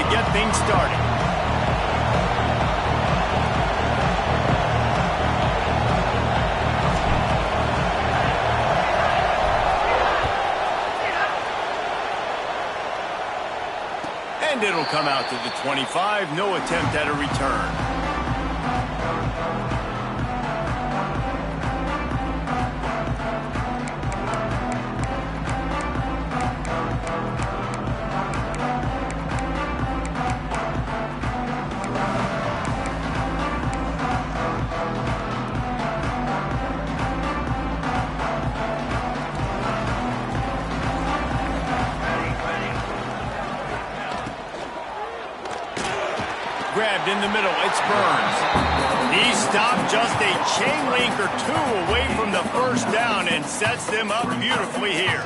to get things started. And it'll come out to the 25. No attempt at a return. Grabbed in the middle, it's Burns. He stopped just a chain link or two away from the first down and sets them up beautifully here.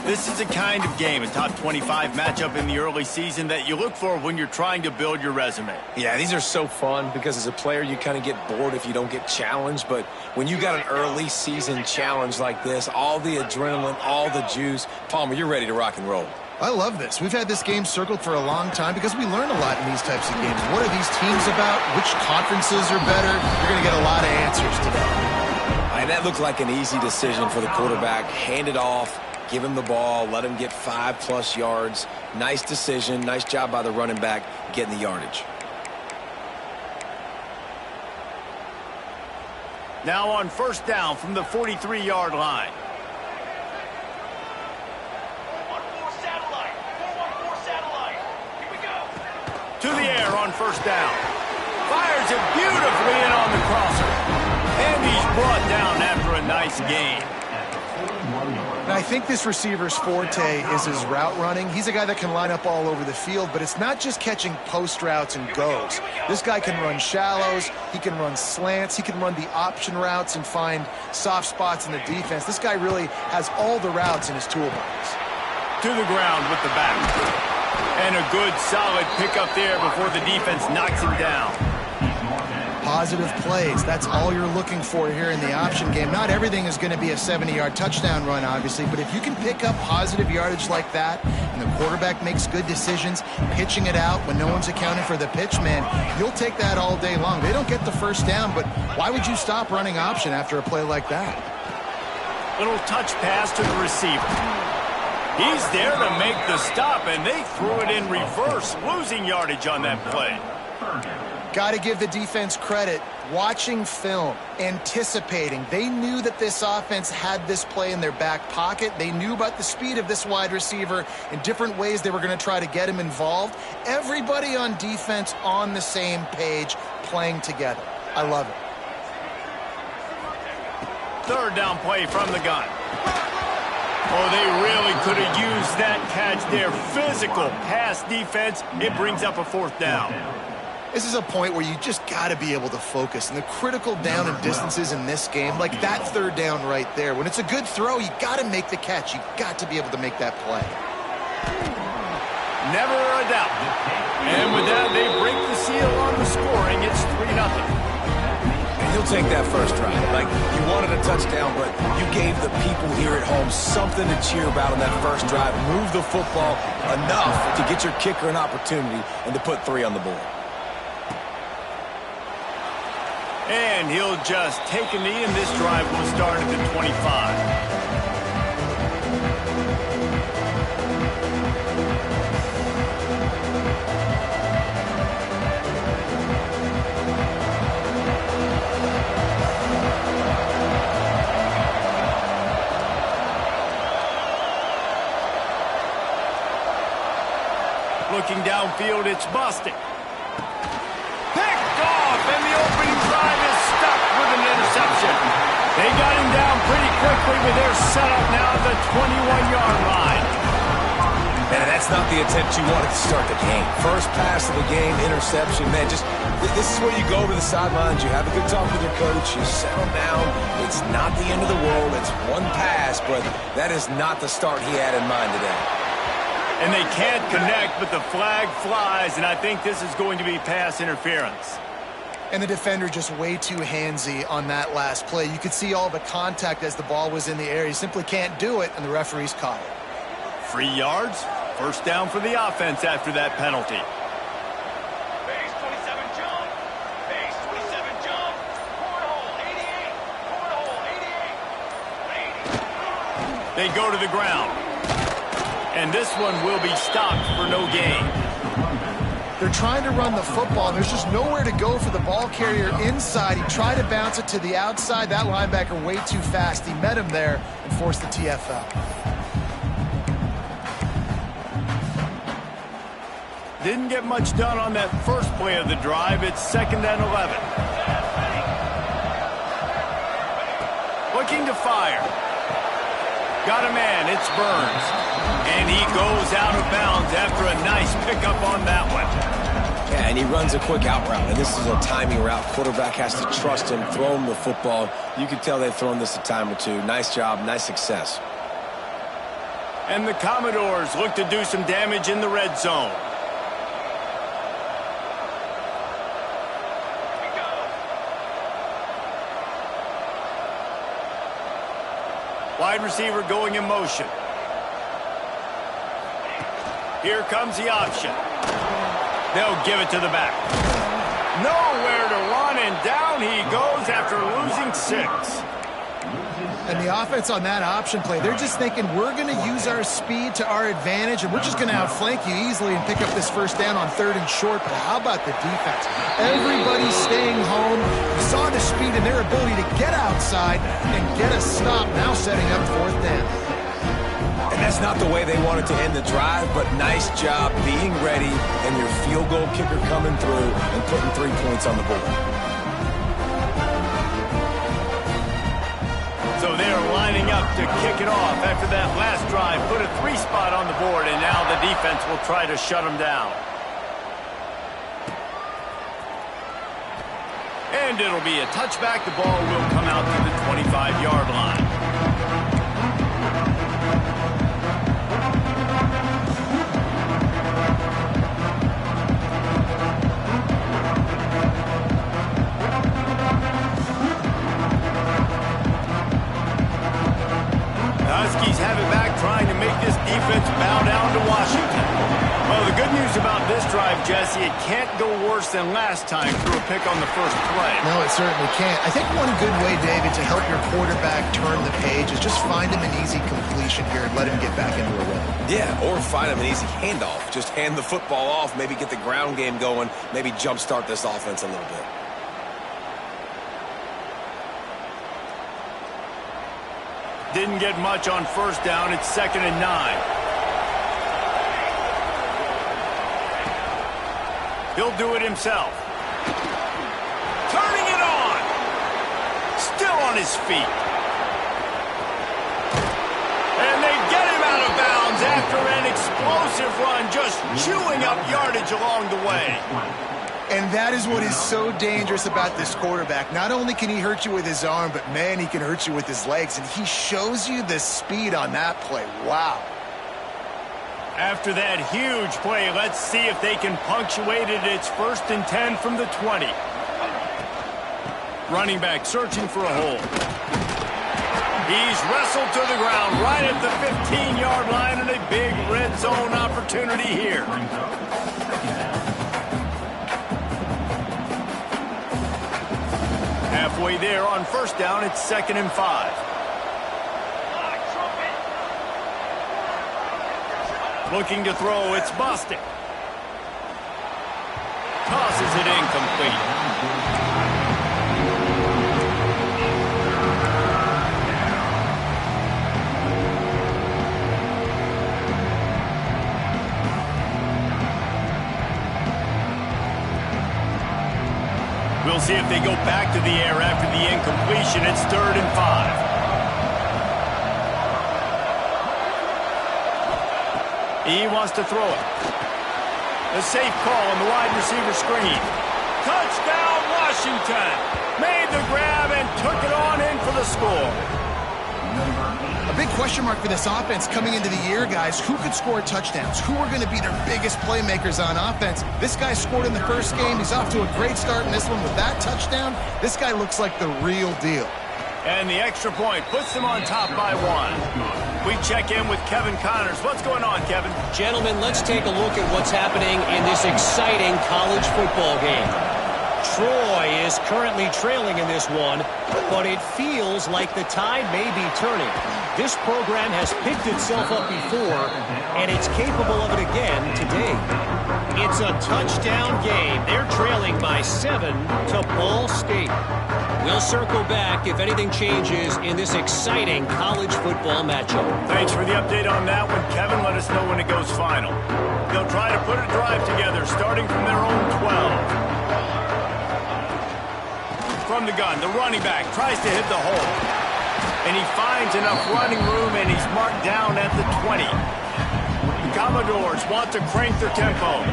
This is the kind of game, a top 25 matchup in the early season, that you look for when you're trying to build your resume. Yeah, these are so fun because as a player you kind of get bored if you don't get challenged, but when you got an early season challenge like this, all the adrenaline, all the juice, Palmer, you're ready to rock and roll. I love this. We've had this game circled for a long time because we learn a lot in these types of games. What are these teams about? Which conferences are better? You're going to get a lot of answers today. And that looked like an easy decision for the quarterback. Hand it off, give him the ball, let him get 5+ yards. Nice decision. Nice job by the running back getting the yardage. Now on first down from the 43-yard line. To the air on first down. Fires it beautifully in on the crosser. And he's brought down after a nice gain. And I think this receiver's forte is his route running. He's a guy that can line up all over the field, but it's not just catching post routes and goes. This guy can run shallows, he can run slants, he can run the option routes and find soft spots in the defense. This guy really has all the routes in his toolbox. To the ground with the back. And a good, solid pickup there before the defense knocks him down. Positive plays. That's all you're looking for here in the option game. Not everything is going to be a 70-yard touchdown run, obviously, but if you can pick up positive yardage like that and the quarterback makes good decisions, pitching it out when no one's accounting for the pitch, man, you'll take that all day long. They don't get the first down, but why would you stop running option after a play like that? Little touch pass to the receiver. He's there to make the stop, and they threw it in reverse, losing yardage on that play. Got to give the defense credit. Watching film, anticipating. They knew that this offense had this play in their back pocket. They knew about the speed of this wide receiver in different ways they were going to try to get him involved. Everybody on defense on the same page, playing together. I love it. Third down play from the gun. Oh, they really could have used that catch there. Physical pass defense. It brings up a fourth down. This is a point where you just got to be able to focus. And the critical down and distances in this game, like that third down right there, when it's a good throw, you got to make the catch. You got to be able to make that play. Never a doubt. And with that, they break the seal on the scoring. It's 3-0. He'll take that first drive. Like, you wanted a touchdown, but you gave the people here at home something to cheer about on that first drive. Move the football enough to get your kicker an opportunity and to put 3 on the board. And he'll just take a knee, and this drive will start at the 25. Looking downfield, it's Bostic. Picked off, and the opening drive is stuck with an interception. They got him down pretty quickly with their setup now at the 21-yard line. Man, that's not the attempt you wanted to start the game. First pass of the game, interception. Man, just this is where you go to the sidelines. You have a good talk with your coach. You settle down. It's not the end of the world. It's one pass, but that is not the start he had in mind today. And they can't connect, but the flag flies, and I think this is going to be pass interference. And the defender just way too handsy on that last play. You could see all the contact as the ball was in the air. He simply can't do it, and the referee's caught it. 3 yards? First down for the offense after that penalty. Base 27 jump. Base 27 jump. Cornhole 88. Cornhole 88. They go to the ground. And this one will be stopped for no gain. They're trying to run the football, and there's just nowhere to go for the ball carrier inside. He tried to bounce it to the outside. That linebacker way too fast. He met him there and forced the TFL. Didn't get much done on that first play of the drive. It's 2nd and 11. Looking to fire. Got a man. It's Burns. And he goes out of bounds after a nice pickup on that one. Yeah, and he runs a quick out route, and this is a timing route. Quarterback has to trust him, throw him the football. You can tell they've thrown this a time or two. Nice job, nice success. And the Commodores look to do some damage in the red zone. Wide receiver going in motion. Here comes the option. They'll give it to the back. Nowhere to run, and down he goes after losing 6. And the offense on that option play, they're just thinking we're going to use our speed to our advantage, and we're just going to outflank you easily and pick up this first down on 3rd and short. But how about the defense? Everybody's staying home. You saw the speed and their ability to get outside and get a stop, now setting up 4th down. And that's not the way they wanted to end the drive, but nice job being ready and your field goal kicker coming through and putting 3 points on the board. So they're lining up to kick it off after that last drive. Put a 3 spot on the board, and now the defense will try to shut them down. And it'll be a touchback. The ball will come out to the 25-yard line. Huskies have it back, trying to make this defense bow down to Washington. Well, the good news about this drive, Jesse, it can't go worse than last time through a pick on the first play. No, it certainly can't. I think one good way, David, to help your quarterback turn the page is just find him an easy completion here and let him get back into a rhythm. Yeah, or find him an easy handoff. Just hand the football off, maybe get the ground game going, maybe jumpstart this offense a little bit. Didn't get much on first down. It's 2nd and 9. He'll do it himself. Turning it on. Still on his feet. And they get him out of bounds after an explosive run, just chewing up yardage along the way. And that is what is so dangerous about this quarterback. Not only can he hurt you with his arm, but, man, he can hurt you with his legs. And he shows you the speed on that play. Wow. After that huge play, let's see if they can punctuate it. It's 1st and 10 from the 20. Running back searching for a hole. He's wrestled to the ground right at the 15-yard line, and a big red zone opportunity here. Halfway there on first down, it's 2nd and 5. Looking to throw, it's Bostic. Tosses it incomplete. We'll see if they go back to the air after the incompletion. It's 3rd and 5. He wants to throw it. A safe call on the wide receiver screen. Touchdown, Washington. Made the grab and took it on in for the score. A big question mark for this offense coming into the year, guys. Who could score touchdowns? Who are going to be their biggest playmakers on offense? This guy scored in the first game. He's off to a great start in this one with that touchdown. This guy looks like the real deal. And the extra point puts them on top by 1. We check in with Kevin Connors. What's going on, Kevin? Gentlemen, let's take a look at what's happening in this exciting college football game. Troy is currently trailing in this one, but it feels like the tide may be turning. This program has picked itself up before, and it's capable of it again today. It's a touchdown game. They're trailing by 7 to Ball State. We'll circle back if anything changes in this exciting college football matchup. Thanks for the update on that one, Kevin. Let us know when it goes final. They'll try to put a drive together, starting from their own 12. From the gun, the running back tries to hit the hole. And he finds enough running room, and he's marked down at the 20. The Commodores want to crank their tempo.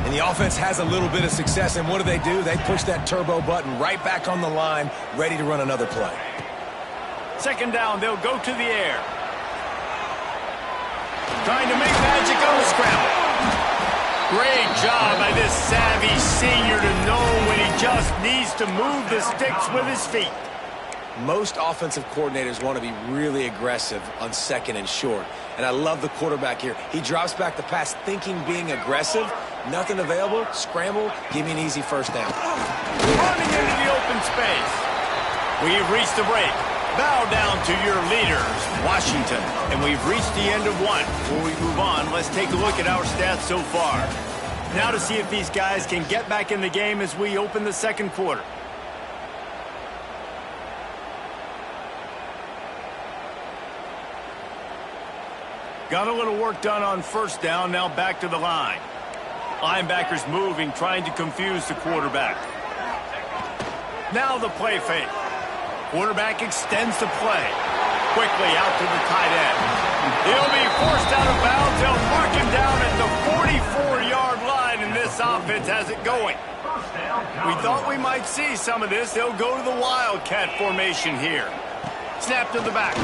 And the offense has a little bit of success, and what do? They push that turbo button right back on the line, ready to run another play. Second down, they'll go to the air. Trying to make magic on the scramble. Great job by this savvy senior to know when he just needs to move the sticks with his feet. Most offensive coordinators want to be really aggressive on second and short. And I love the quarterback here. He drops back the pass thinking being aggressive. Nothing available. Scramble. Give me an easy first down. Running into the open space. We've reached the break. Bow down to your leaders, Washington. And we've reached the end of one. Before we move on, let's take a look at our stats so far. Now to see if these guys can get back in the game as we open the second quarter. Got a little work done on first down, now back to the line. Linebackers moving, trying to confuse the quarterback. Now the play fake. Quarterback extends the play. Quickly out to the tight end. He'll be forced out of bounds. They'll mark him down at the 44-yard line, and this offense has it going. We thought we might see some of this. They'll go to the Wildcat formation here. Snap to the back.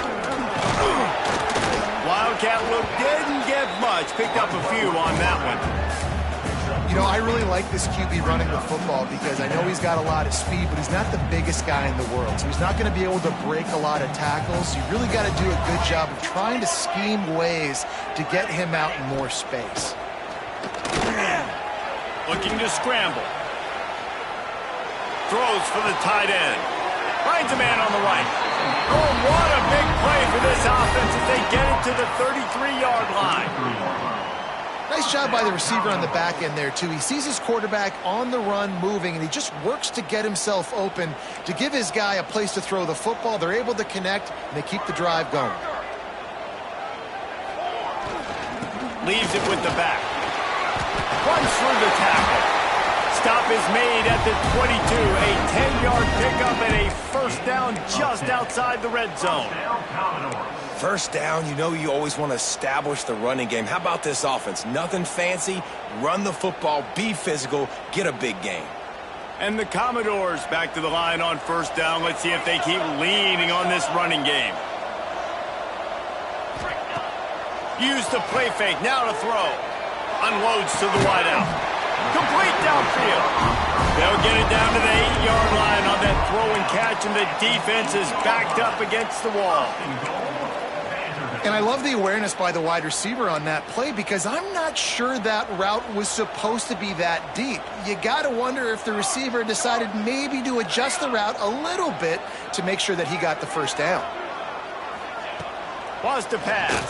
Wildcat look didn't get much. Picked up a few on that one. You know, I really like this QB running the football because I know he's got a lot of speed, but he's not the biggest guy in the world. So he's not going to be able to break a lot of tackles. You really got to do a good job of trying to scheme ways to get him out in more space. Looking to scramble. Throws for the tight end. Finds a man on the right. Oh, what a big play for this offense as they get it to the 33-yard line. Nice job by the receiver on the back end there, too. He sees his quarterback on the run moving, and he just works to get himself open to give his guy a place to throw the football. They're able to connect, and they keep the drive going. Leaves it with the back. Runs through the tackle. Stop is made at the 22. A 10-yard pickup and a first down just outside the red zone. First down, you know you always want to establish the running game. How about this offense? Nothing fancy. Run the football, be physical, get a big gain. And the Commodores back to the line on first down. Let's see if they keep leaning on this running game. Use the play fake, now to throw. Unloads to the wideout. Complete downfield. They'll get it down to the 8-yard line on that throw and catch, and the defense is backed up against the wall. And I love the awareness by the wide receiver on that play because I'm not sure that route was supposed to be that deep. You got to wonder if the receiver decided maybe to adjust the route a little bit to make sure that he got the first down. Wants to pass.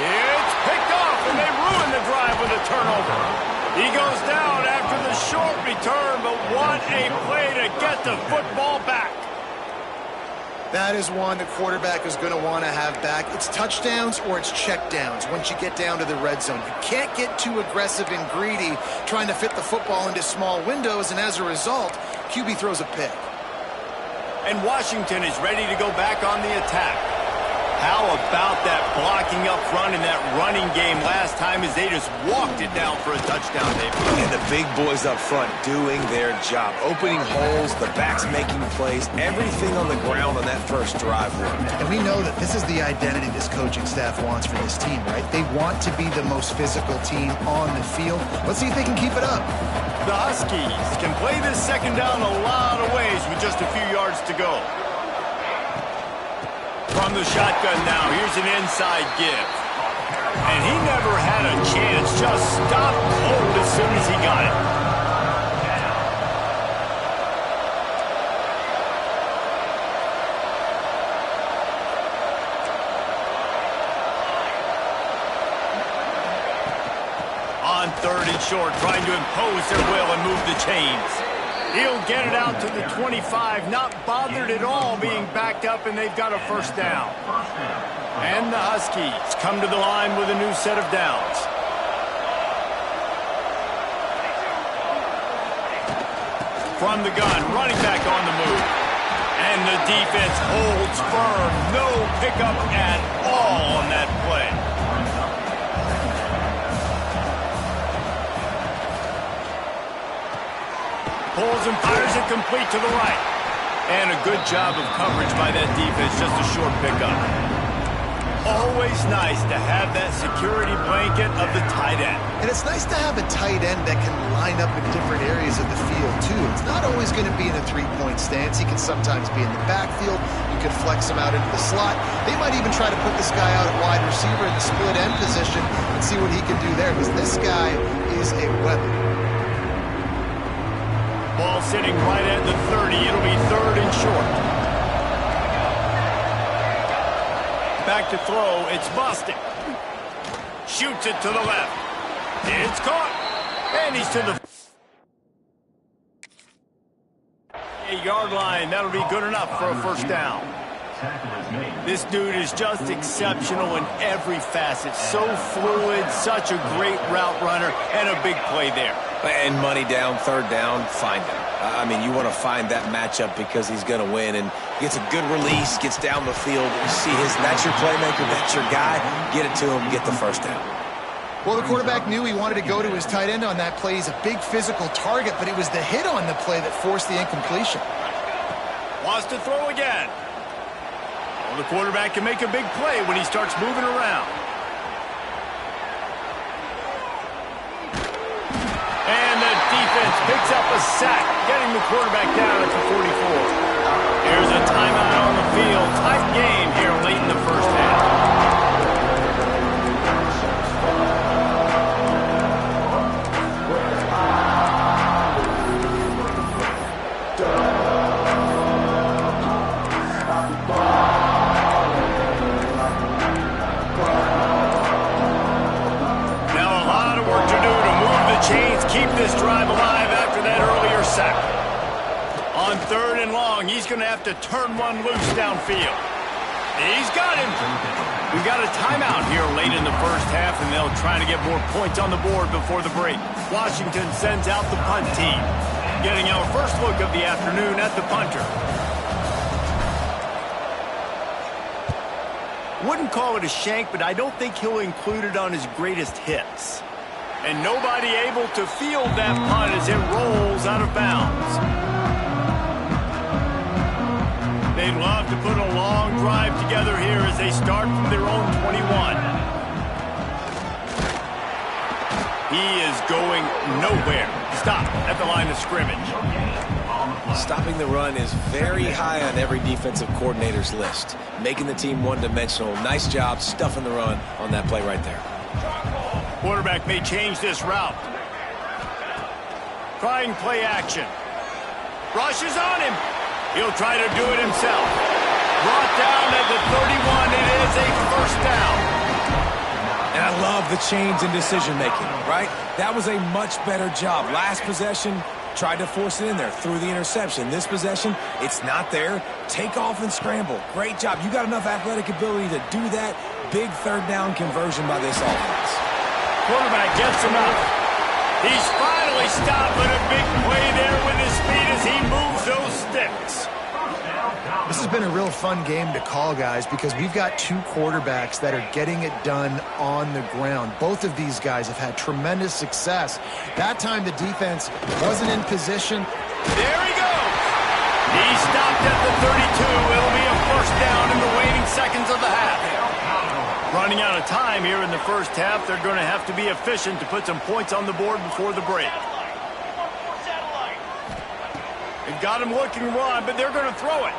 It's picked off, and they ruin the drive with a turnover. He goes down after the short return, but what a play to get the football back. That is one the quarterback is going to want to have back. It's touchdowns or it's checkdowns once you get down to the red zone. You can't get too aggressive and greedy trying to fit the football into small windows, and as a result, QB throws a pick. And Washington is ready to go back on the attack. How about that blocking up front in that running game last time as they just walked it down for a touchdown, Dave? And the big boys up front doing their job. Opening holes, the backs making plays, everything on the ground on that first drive worked. And we know that this is the identity this coaching staff wants for this team, right? They want to be the most physical team on the field. Let's see if they can keep it up. The Huskies can play this second down a lot of ways with just a few yards to go. From from the shotgun now. Here's an inside give. And he never had a chance. Just stopped cold as soon as he got it. On 3rd and short, trying to impose their will and move the chains. He'll get it out to the 25, not bothered at all being backed up, and they've got a first down. And the Huskies come to the line with a new set of downs. From the gun, running back on the move. And the defense holds firm. No pickup at all on that play. Pulls and fires it complete to the right. And a good job of coverage by that defense, just a short pickup. Always nice to have that security blanket of the tight end. And it's nice to have a tight end that can line up in different areas of the field, too. It's not always going to be in a three-point stance. He can sometimes be in the backfield. You could flex him out into the slot. They might even try to put this guy out at wide receiver in the split end position and see what he can do there, because this guy is a weapon. Ball sitting right at the 30. It'll be 3rd and short. Back to throw. It's busted. Shoots it to the left. It's caught. And he's to the 8-yard line. That'll be good enough for a first down. This dude is just exceptional in every facet. So fluid, such a great route runner, and a big play there. And money down, 3rd down, find him. I mean, you want to find that matchup because he's going to win, and gets a good release, gets down the field. You see that's your playmaker, that's your guy. Get it to him, get the first down. Well, the quarterback knew he wanted to go to his tight end on that play. He's a big physical target, but it was the hit on the play that forced the incompletion. Wants to throw again. Well, the quarterback can make a big play when he starts moving around. And the defense picks up a sack, getting the quarterback down at the 44. There's a timeout on the field. Tight game here late in the first half. Keep this drive alive after that earlier sack. On 3rd and long, he's going to have to turn one loose downfield. He's got him. We've got a timeout here late in the first half, and they'll try to get more points on the board before the break. Washington sends out the punt team, getting our first look of the afternoon at the punter. Wouldn't call it a shank, but I don't think he'll include it on his greatest hits. And nobody able to field that punt as it rolls out of bounds. They'd love to put a long drive together here as they start from their own 21. He is going nowhere. Stop at the line of scrimmage. Stopping the run is very high on every defensive coordinator's list. Making the team one-dimensional. Nice job stuffing the run on that play right there. Quarterback may change this route. Trying play action. Rushes on him. He'll try to do it himself. Brought down at the 31. It is a first down. And I love the change in decision-making, right? That was a much better job. Last possession, tried to force it in there, threw the interception. This possession, it's not there. Take off and scramble. Great job. You got enough athletic ability to do that. Big 3rd down conversion by this offense. Quarterback gets him up. He's finally stopped with a big play there with his feet as he moves those sticks. This has been a real fun game to call, guys, because we've got two quarterbacks that are getting it done on the ground. Both of these guys have had tremendous success. That time the defense wasn't in position. There he goes. He stopped at the 32. It'll be a first down in the waning seconds of the half. Running out of time here in the first half. They're going to have to be efficient to put some points on the board before the break. They've got him looking to run, but they're going to throw it.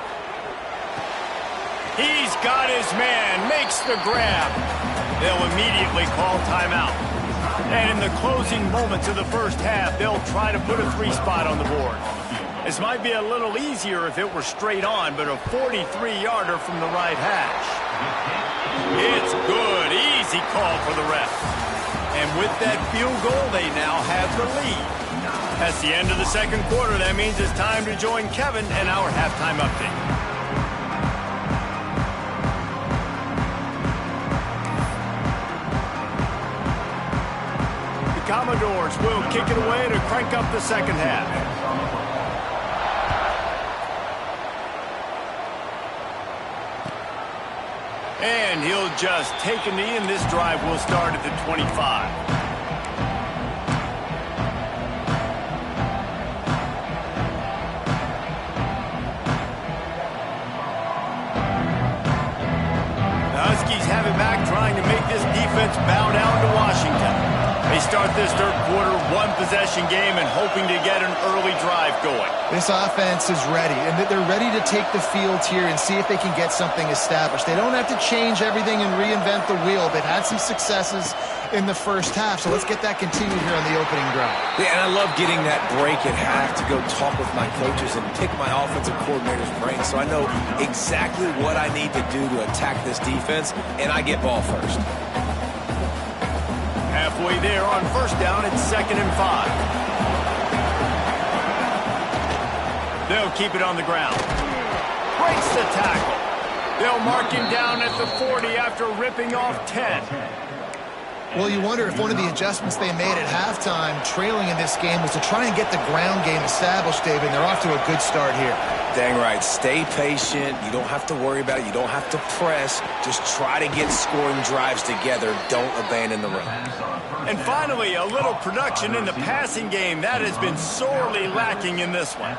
He's got his man, makes the grab. They'll immediately call timeout. And in the closing moments of the first half, they'll try to put a 3-spot on the board. This might be a little easier if it were straight on, but a 43-yarder from the right hash. It's good. Easy call for the ref. And with that field goal, they now have the lead. That's the end of the second quarter. That means it's time to join Kevin and our halftime update. The Commodores will kick it away to crank up the second half. And he'll just take a knee, and this drive will start at the 25. The Huskies have it back, trying to make this defense bow down to Washington. They start this third quarter, one-possession game, and hoping to get an early drive going. This offense is ready, and they're ready to take the field here and see if they can get something established. They don't have to change everything and reinvent the wheel. They've had some successes in the first half, so let's get that continued here on the opening drive. Yeah, and I love getting that break at half to go talk with my coaches and pick my offensive coordinator's brain so I know exactly what I need to do to attack this defense, and I get ball first. Halfway there on first down, it's 2nd and 5. They'll keep it on the ground. Breaks the tackle. They'll mark him down at the 40 after ripping off 10. Well, you wonder if one of the adjustments they made at halftime, trailing in this game, was to try and get the ground game established, David, and they're off to a good start here. Dang right. Stay patient. You don't have to worry about it. You don't have to press. Just try to get scoring drives together. Don't abandon the run. And finally, a little production in the passing game. That has been sorely lacking in this one.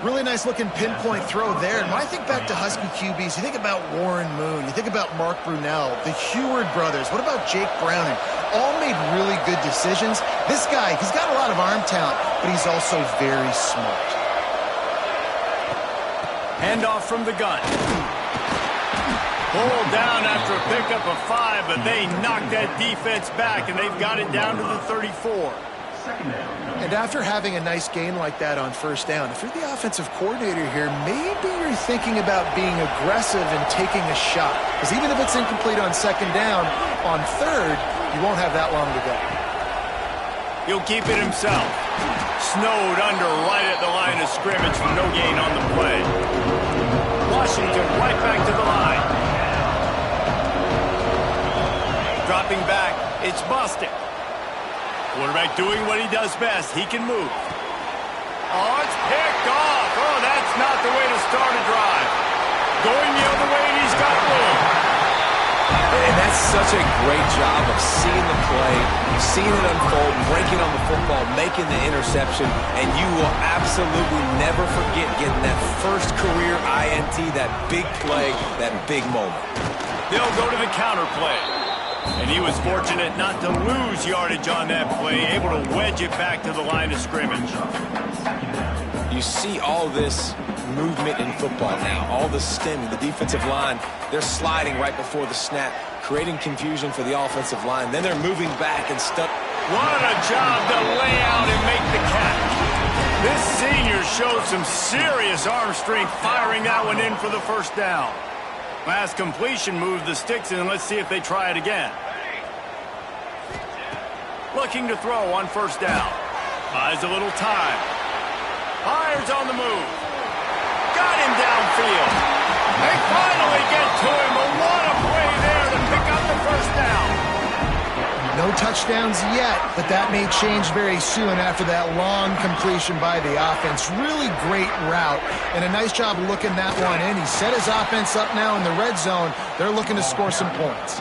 Really nice looking pinpoint throw there. And when I think back to Husky QBs, you think about Warren Moon, you think about Mark Brunell, the Heward brothers, what about Jake Browning? All made really good decisions. This guy, he's got a lot of arm talent, but he's also very smart. Handoff from the gun. Pulled down after a pickup of 5, but they knocked that defense back, and they've got it down to the 34. And after having a nice gain like that on first down, if you're the offensive coordinator here, maybe you're thinking about being aggressive and taking a shot. Because even if it's incomplete on second down, on third, you won't have that long to go. He'll keep it himself. Snowed under right at the line of scrimmage from no gain on the play. Washington right back to the line. Dropping back, it's Bostic. Quarterback doing what he does best. He can move. Oh, it's picked off. Oh, that's not the way to start a drive. Going the other way, and he's got room. And that's such a great job of seeing the play, seeing it unfold, breaking on the football, making the interception, and you will absolutely never forget getting that first career INT, that big play, that big moment. They'll go to the counter play. And he was fortunate not to lose yardage on that play, able to wedge it back to the line of scrimmage. You see all this movement in football now, all the stemming, the defensive line, they're sliding right before the snap, creating confusion for the offensive line. Then they're moving back and stuck. What a job to lay out and make the catch. This senior showed some serious arm strength firing that one in for the first down. Last completion moved the sticks in. Let's see if they try it again. Looking to throw on first down. Buys a little time. Fires on the move. Got him downfield. They finally get to him, but what a play there to pick up the first down. No touchdowns yet, but that may change very soon after that long completion by the offense. Really great route, and a nice job looking that one in. He set his offense up now in the red zone. They're looking to score some points.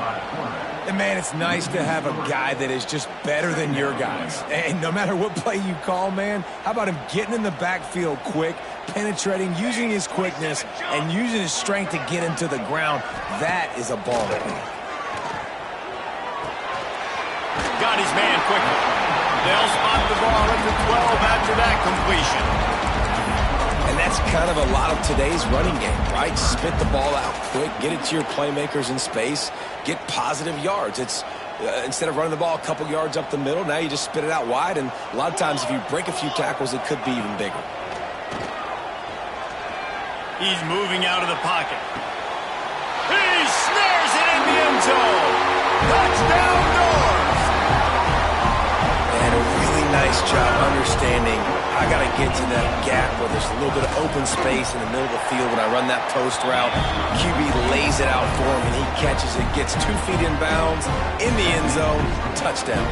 And, man, it's nice to have a guy that is just better than your guys. And no matter what play you call, man, how about him getting in the backfield quick, penetrating, using his quickness, and using his strength to get him to the ground? That is a ball play. Got his man quickly. They'll spot the ball at the 12 after that completion. And that that's kind of a lot of today's running game, right? Spit the ball out quick, get it to your playmakers in space, get positive yards. It's instead of running the ball a couple yards up the middle, now you just spit it out wide, and a lot of times if you break a few tackles, it could be even bigger. He's moving out of the pocket. He snares it in the end zone. Touchdown, Doors! And a really nice job understanding I got to get to that gap where there's a little bit of open space in the middle of the field when I run that post route. QB lays it out for him, and he catches it, gets 2 feet in bounds, in the end zone, touchdown.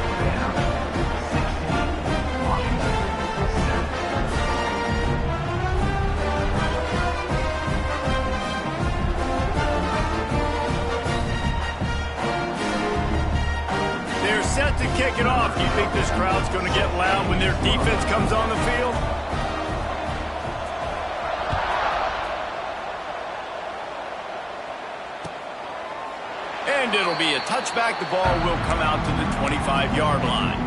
Set to kick it off. Do you think this crowd's going to get loud when their defense comes on the field? And it'll be a touchback. The ball will come out to the 25-yard line.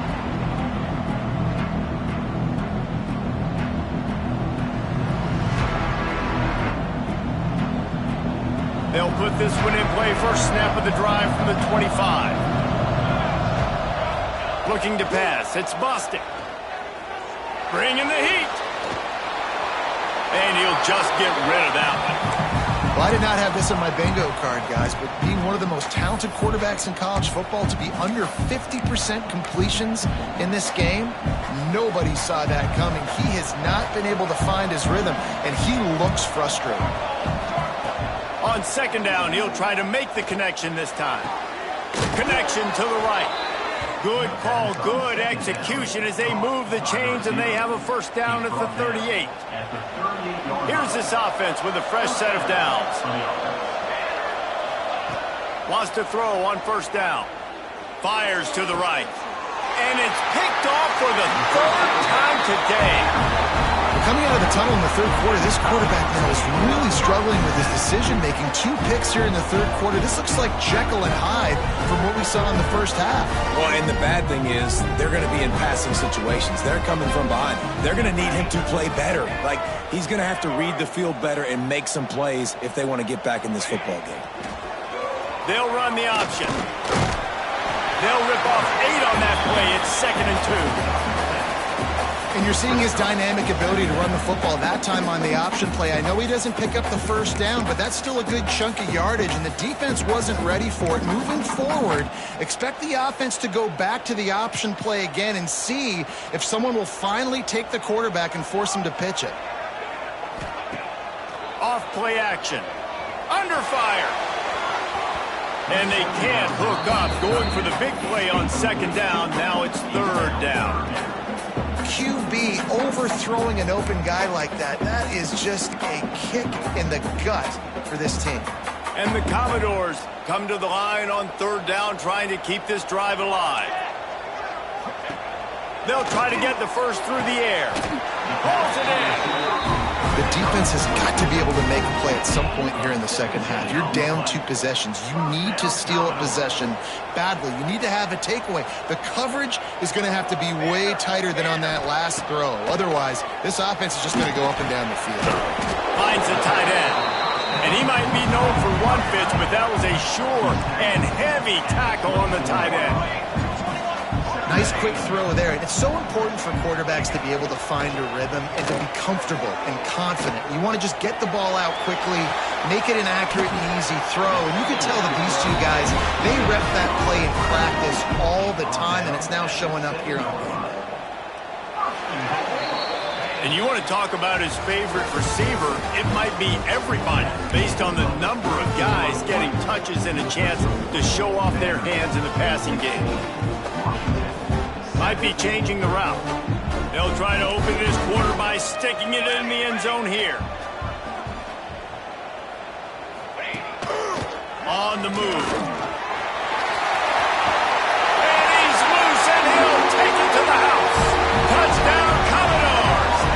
They'll put this one in play. First snap of the drive from the 25. Looking to pass. It's Bostic. Bringing the heat. And he'll just get rid of that one. Well, I did not have this on my bingo card, guys, but being one of the most talented quarterbacks in college football, to be under 50% completions in this game, nobody saw that coming. He has not been able to find his rhythm, and he looks frustrated. On second down, he'll try to make the connection this time. Connection to the right. Good call, good execution as they move the chains, and they have a first down at the 38. Here's this offense with a fresh set of downs. Wants to throw on first down. Fires to the right. And it's picked off for the 3rd time today. Coming out of the tunnel in the third quarter, this quarterback now is really struggling with his decision-making. 2 picks here in the third quarter. This looks like Jekyll and Hyde from what we saw in the first half. Well, and the bad thing is they're going to be in passing situations. They're coming from behind. They're going to need him to play better. Like, he's going to have to read the field better and make some plays if they want to get back in this football game. They'll run the option. They'll rip off 8 on that play. It's 2nd and 2. And you're seeing his dynamic ability to run the football that time on the option play. I know he doesn't pick up the first down, but that's still a good chunk of yardage, and the defense wasn't ready for it. Moving forward, expect the offense to go back to the option play again and see if someone will finally take the quarterback and force him to pitch it. Off play action. Under fire. And they can't hook up. Going for the big play on second down. Now it's 3rd down. QB overthrowing an open guy like that, that is just a kick in the gut for this team. And the Commodores come to the line on 3rd down, trying to keep this drive alive. They'll try to get the first through the air. Pulls it in. The defense has got to be able to make a play at some point here in the second half. You're down 2 possessions. You need to steal a possession badly. You need to have a takeaway. The coverage is going to have to be way tighter than on that last throw. Otherwise, this offense is just going to go up and down the field. Finds a tight end. And he might be known for one pitch, but that was a sure and heavy tackle on the tight end. Nice quick throw there. And it's so important for quarterbacks to be able to find a rhythm and to be comfortable and confident. You want to just get the ball out quickly, make it an accurate and easy throw. And you can tell that these 2 guys, they rep that play in practice all the time, and it's now showing up here on game day. And you want to talk about his favorite receiver, it might be everybody, based on the number of guys getting touches and a chance to show off their hands in the passing game. Might be changing the route. They'll try to open this quarter by sticking it in the end zone here. On the move. And he's loose, and he'll take it to the house. Touchdown, Commodores!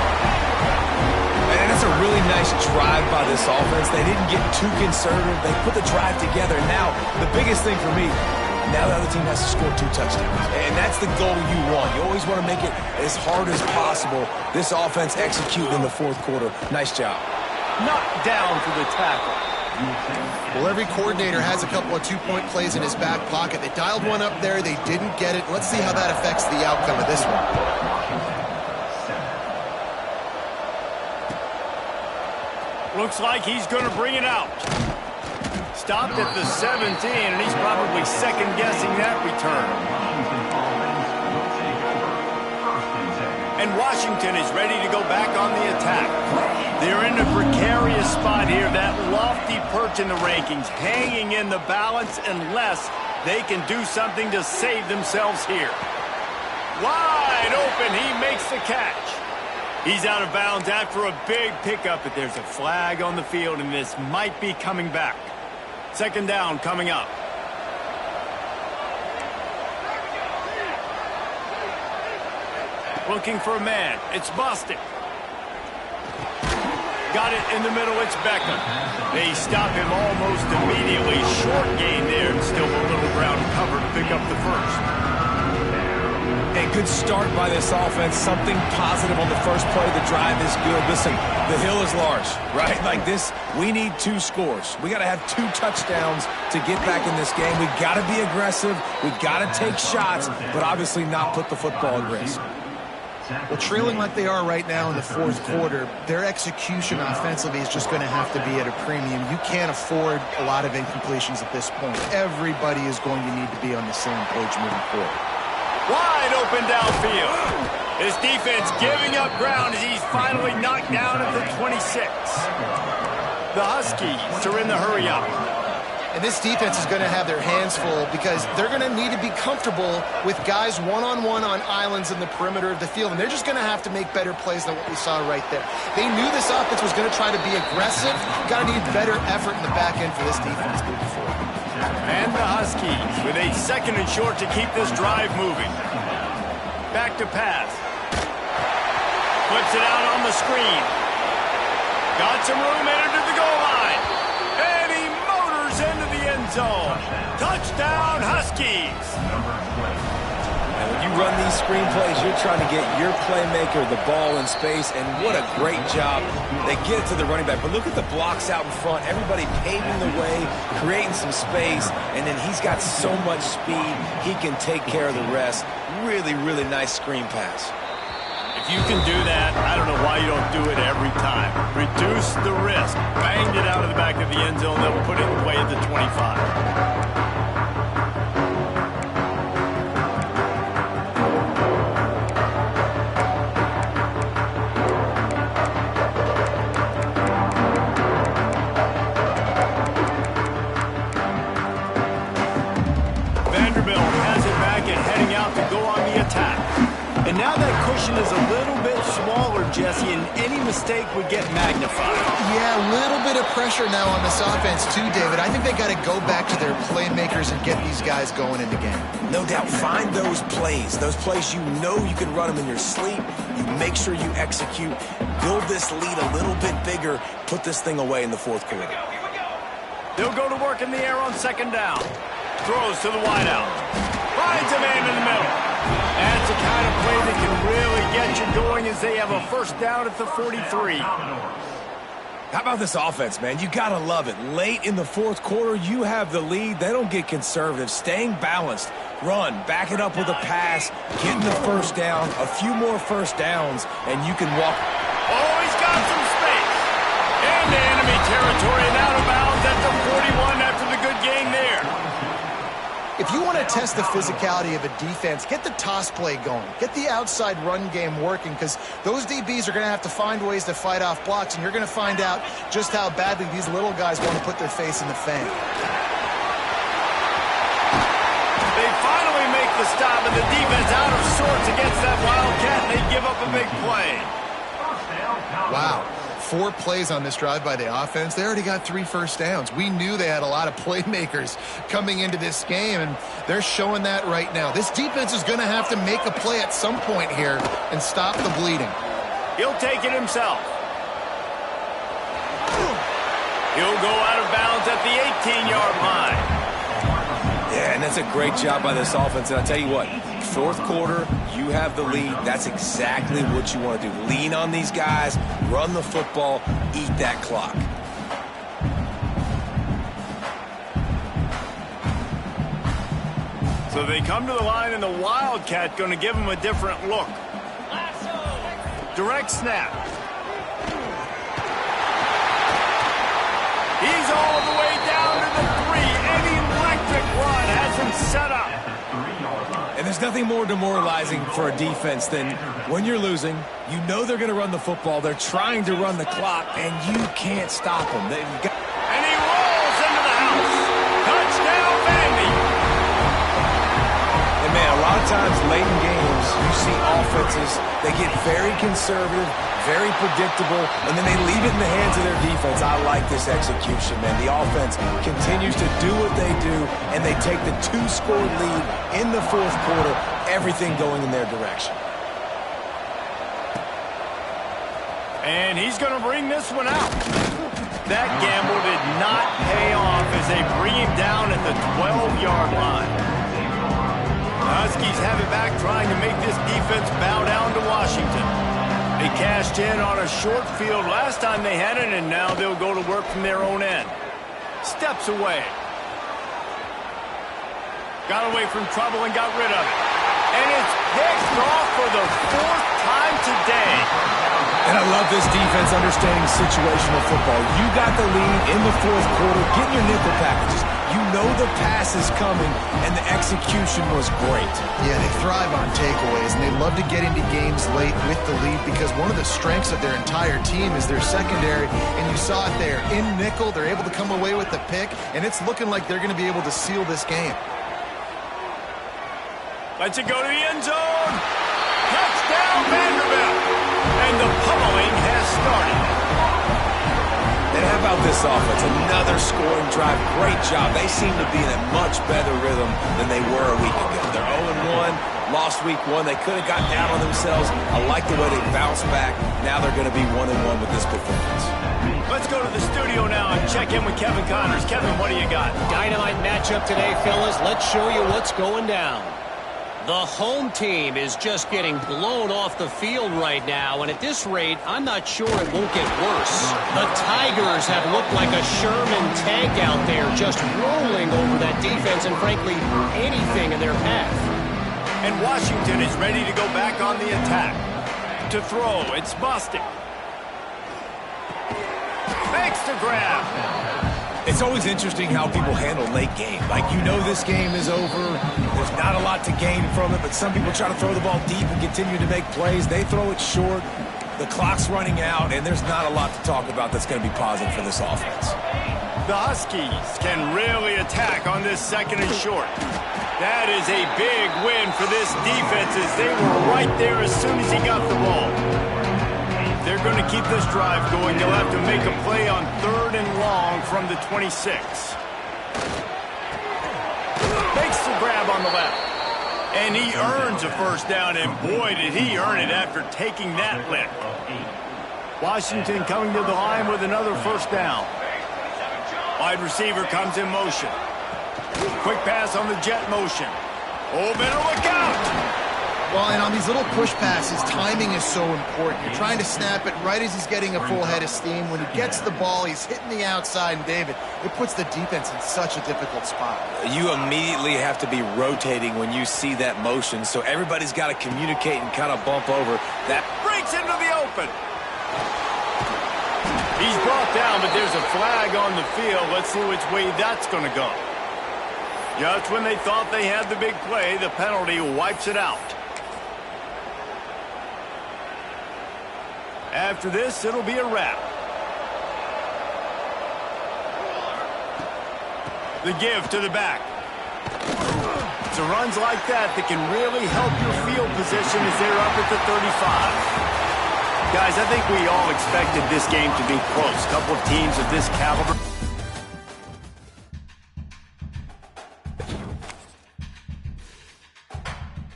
And that's a really nice drive by this offense. They didn't get too conservative. They put the drive together. Now, the biggest thing for me, Now the other team has to score 2 touchdowns. And that's the goal you want. You always want to make it as hard as possible. This offense executed in the fourth quarter. Nice job. Knocked down for the tackle. Well, every coordinator has a couple of 2-point plays in his back pocket. They dialed one up there. They didn't get it. Let's see how that affects the outcome of this one. Looks like he's going to bring it out. Stopped at the 17, and he's probably second-guessing that return. And Washington is ready to go back on the attack. They're in a precarious spot here, that lofty perch in the rankings, hanging in the balance unless they can do something to save themselves here. Wide open, he makes the catch. He's out of bounds after a big pickup, but there's a flag on the field, and this might be coming back. Second down coming up. Looking for a man. It's Bostic. Got it in the middle. It's Beckham. They stop him almost immediately. Short gain there, and still a little ground cover to pick up the first. A good start by this offense. Something positive on the first play. The drive is good. Listen, the hill is large, right? Like this, we need 2 scores. We got to have 2 touchdowns to get back in this game. We got to be aggressive. We got to take shots, but obviously not put the football at risk. Well, trailing like they are right now in the fourth quarter, their execution offensively is just going to have to be at a premium. You can't afford a lot of incompletions at this point. Everybody is going to need to be on the same page moving forward. Wide open downfield. His defense giving up ground as he's finally knocked down at the 26. The Huskies are in the hurry up. And this defense is going to have their hands full because they're going to need to be comfortable with guys one-on-one on islands in the perimeter of the field. And they're just going to have to make better plays than what we saw right there. They knew this offense was going to try to be aggressive. Got to need better effort in the back end for this defense moving forward. And the Huskies with a second and short to keep this drive moving. Back to pass. Flips it out on the screen. Got some room, entered to the goal line. And he motors into the end zone. Touchdown, Huskies. And when you run these screen plays, you're trying to get your playmaker the ball in space, and what a great job. They get it to the running back, but look at the blocks out in front. Everybody paving the way, creating some space, and then he's got so much speed, he can take care of the rest. Really, really nice screen pass. If you can do that, I don't know why you don't do it every time. Reduce the risk. Banged it out of the back of the end zone. They'll put it away at the 25. And now that cushion is a little bit smaller, Jesse, and any mistake would get magnified. Yeah, a little bit of pressure now on this offense too, David. I think they got to go back to their playmakers and get these guys going in the game. No doubt, find those plays you know you can run them in your sleep. You make sure you execute, build this lead a little bit bigger, put this thing away in the fourth quarter. They'll go to work in the air on second down. Throws to the wideout. Finds a man in the middle. That's the kind of play that can really get you going as they have a first down at the 43. How about this offense, man? You got to love it. Late in the fourth quarter, you have the lead. They don't get conservative. Staying balanced. Run. Back it up with a pass. Getting the first down. A few more first downs, and you can walk. Oh, he's got some space. Into enemy territory and out of bounds at the 41 after the good gain there. If you want to test the physicality of a defense, get the toss play going. Get the outside run game working because those DBs are going to have to find ways to fight off blocks, and you're going to find out just how badly these little guys want to put their face in the fan. They finally make the stop, and the defense out of sorts against that Wildcat, and they give up a big play. Wow. 4 plays on this drive by the offense. They already got 3 first downs. We knew they had a lot of playmakers coming into this game, and they're showing that right now. This defense is going to have to make a play at some point here and stop the bleeding. He'll take it himself. He'll go out of bounds at the 18-yard line. Yeah, and that's a great job by this offense. And I'll tell you what, fourth quarter, you have the lead. That's exactly what you want to do. Lean on these guys, run the football, eat that clock. So they come to the line, and the Wildcat going to give them a different look. Direct snap. He's all the way down to the 3. An electric run has him set up. And there's nothing more demoralizing for a defense than when you're losing, you know they're going to run the football, they're trying to run the clock, and you can't stop them. And he rolls into the house. Touchdown, Vandy. And man, a lot of times late in games, you see offenses, they get very conservative, very predictable, and then they leave it in the hands of their defense. I like this execution, man. The offense continues to do what they do, and they take the 2-score lead in the fourth quarter, everything going in their direction. And he's going to bring this one out. That gamble did not pay off as they bring him down at the 12-yard line. The Huskies have it back, trying to make this defense bow down to Washington. They cashed in on a short field last time they had it, and now they'll go to work from their own end. Steps away. Got away from trouble and got rid of it. And it's picked off for the 4th time today. And I love this defense understanding situational football. You got the lead in the fourth quarter. Get your nickel packages. You know the pass is coming, and the execution was great. Yeah, they thrive on takeaways, and they love to get into games late with the lead because one of the strengths of their entire team is their secondary, and you saw it there. In nickel, they're able to come away with the pick, and it's looking like they're going to be able to seal this game. Lets it go to the end zone. Touchdown, Vanderbilt. And the pummeling has started. And how about this offense? Another scoring drive. Great job. They seem to be in a much better rhythm than they were a week ago. They're 0-1. Lost week 1. They could have gotten down on themselves. I like the way they bounced back. Now they're going to be 1-1 with this performance. Let's go to the studio now and check in with Kevin Connors. Kevin, what do you got? Dynamite matchup today, fellas. Let's show you what's going down. The home team is just getting blown off the field right now, and at this rate, I'm not sure it won't get worse. The Tigers have looked like a Sherman tank out there, just rolling over that defense and, frankly, anything in their path. And Washington is ready to go back on the attack. To throw, it's Bostic. Makes the grab. It's always interesting how people handle late game. Like, you know this game is over. There's not a lot to gain from it, but some people try to throw the ball deep and continue to make plays. They throw it short. The clock's running out, and there's not a lot to talk about that's going to be positive for this offense. The Huskies can really attack on this 2nd and short. That is a big win for this defense as they were right there as soon as he got the ball. They're going to keep this drive going. They'll have to make a play on 3rd and long from the 26. Makes the grab on the left. And he earns a first down, and boy, did he earn it after taking that lick. Washington coming to the line with another first down. Wide receiver comes in motion. Quick pass on the jet motion. Oh, better look out! Well, and on these little push passes, timing is so important. You're trying to snap it right as he's getting a full head of steam. When he gets the ball, he's hitting the outside, and David, it puts the defense in such a difficult spot. You immediately have to be rotating when you see that motion, so everybody's got to communicate and kind of bump over. That breaks into the open. He's brought down, but there's a flag on the field. Let's see which way that's going to go. Just when they thought they had the big play, the penalty wipes it out. After this, it'll be a wrap. The give to the back. It's runs like that that can really help your field position as they're up at the 35. Guys, I think we all expected this game to be close. A couple of teams of this caliber.